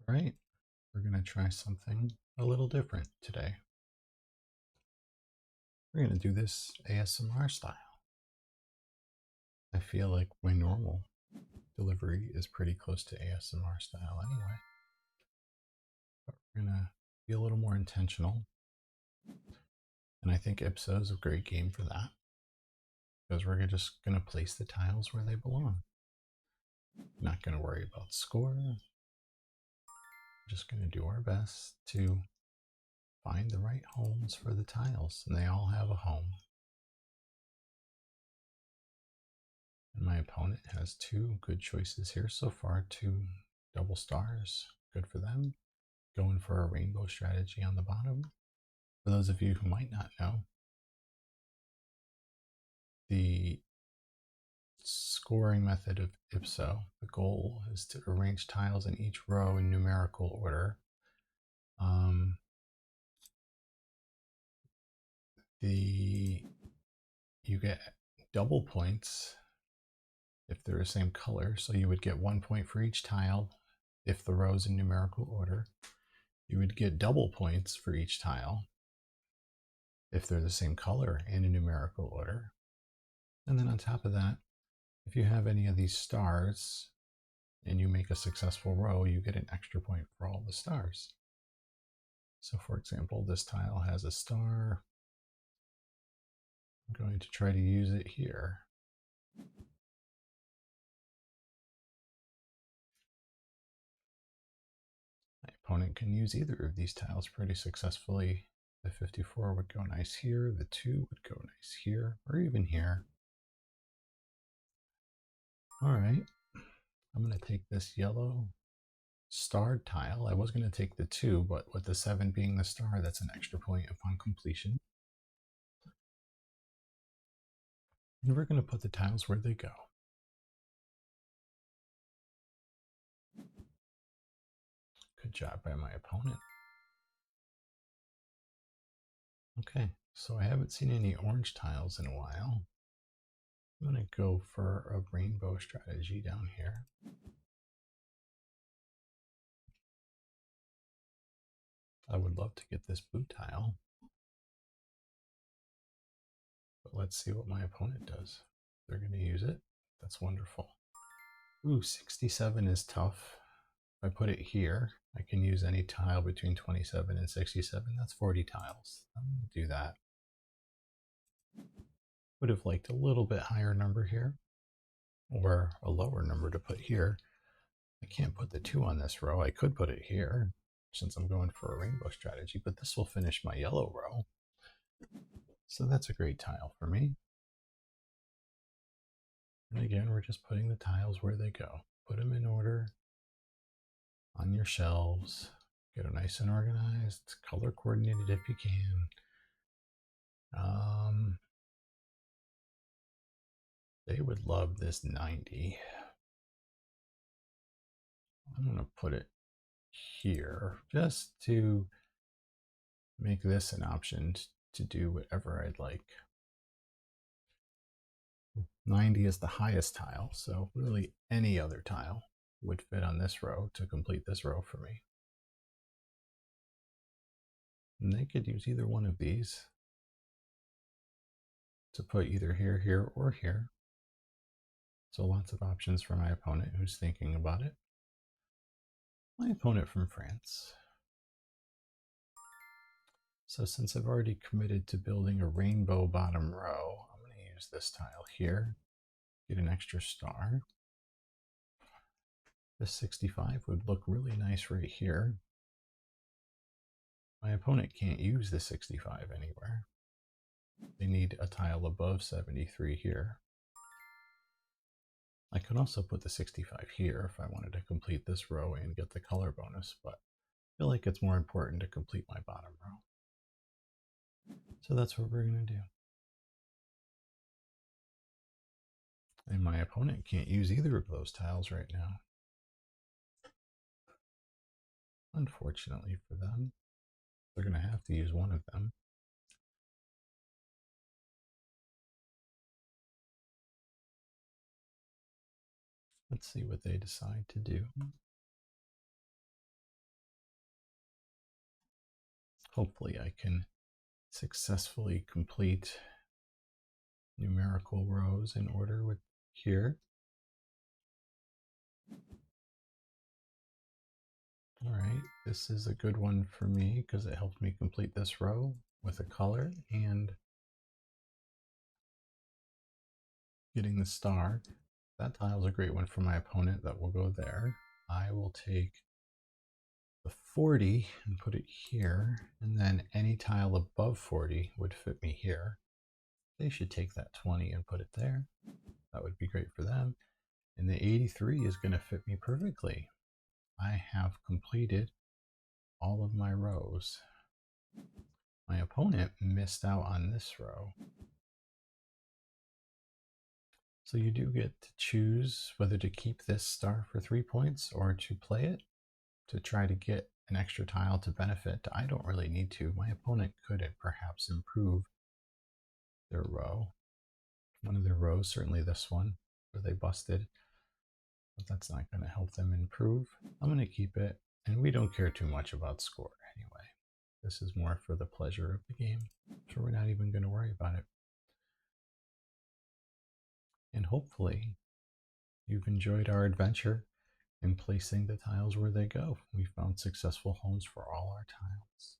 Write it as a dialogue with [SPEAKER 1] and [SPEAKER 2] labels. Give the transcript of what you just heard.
[SPEAKER 1] Right, we're going to try something a little different today. We're going to do this ASMR style. I feel like my normal delivery is pretty close to ASMR style anyway. But we're going to be a little more intentional. And I think IPSO is a great game for that, because we're just going to place the tiles where they belong. Not going to worry about score. Just going to do our best to find the right homes for the tiles, and they all have a home. And my opponent has two good choices here so far, two double stars. Good for them. Going for a rainbow strategy on the bottom. For those of you who might not know, the scoring method of IPSO, the goal is to arrange tiles in each row in numerical order. You get double points if they're the same color, so you would get 1 point for each tile if the row's in numerical order. You would get double points for each tile if they're the same color and in numerical order. And then on top of that, if you have any of these stars and you make a successful row, you get an extra point for all the stars. So for example, this tile has a star. I'm going to try to use it here. My opponent can use either of these tiles pretty successfully. The 54 would go nice here, the 2 would go nice here, or even here. All right, I'm going to take this yellow starred tile. I was going to take the 2, but with the 7 being the star, that's an extra point upon completion. And we're going to put the tiles where they go. Good job by my opponent. Okay, so I haven't seen any orange tiles in a while. I'm going to go for a rainbow strategy down here. I would love to get this blue tile, but let's see what my opponent does. They're going to use it. That's wonderful. Ooh, 67 is tough. If I put it here, I can use any tile between 27 and 67. That's 40 tiles. I'm going to do that. Would have liked a little bit higher number here, or a lower number to put here. I can't put the 2 on this row. I could put it here since I'm going for a rainbow strategy, but this will finish my yellow row. So that's a great tile for me. And again, we're just putting the tiles where they go. Put them in order on your shelves. Get them nice and organized, color coordinated if you can. They would love this 90. I'm going to put it here just to make this an option to do whatever I'd like. 90 is the highest tile, so really any other tile would fit on this row to complete this row for me. And they could use either one of these to put either here, here, or here. So lots of options for my opponent who's thinking about it. My opponent from France. So since I've already committed to building a rainbow bottom row, I'm going to use this tile here, get an extra star. This 65 would look really nice right here. My opponent can't use the 65 anywhere. They need a tile above 73 here. I could also put the 65 here if I wanted to complete this row and get the color bonus, but I feel like it's more important to complete my bottom row. So that's what we're going to do. And my opponent can't use either of those tiles right now. Unfortunately for them, they're going to have to use one of them. Let's see what they decide to do. hopefully I can successfully complete numerical rows in order with here. All right, this is a good one for me because it helped me complete this row with a color and getting the star. That tile is a great one for my opponent. That will go there. I will take the 40 and put it here, and then any tile above 40 would fit me here. They should take that 20 and put it there. That would be great for them. And the 83 is going to fit me perfectly. I have completed all of my rows. My opponent missed out on this row. So you do get to choose whether to keep this star for 3 points or to play it to try to get an extra tile to benefit. I don't really need to. My opponent could perhaps improve their row. One of their rows, certainly this one, where they busted, but that's not going to help them improve. I'm going to keep it, and we don't care too much about score anyway. This is more for the pleasure of the game, so we're not even going to worry about it. And hopefully you've enjoyed our adventure in placing the tiles where they go. We found successful homes for all our tiles.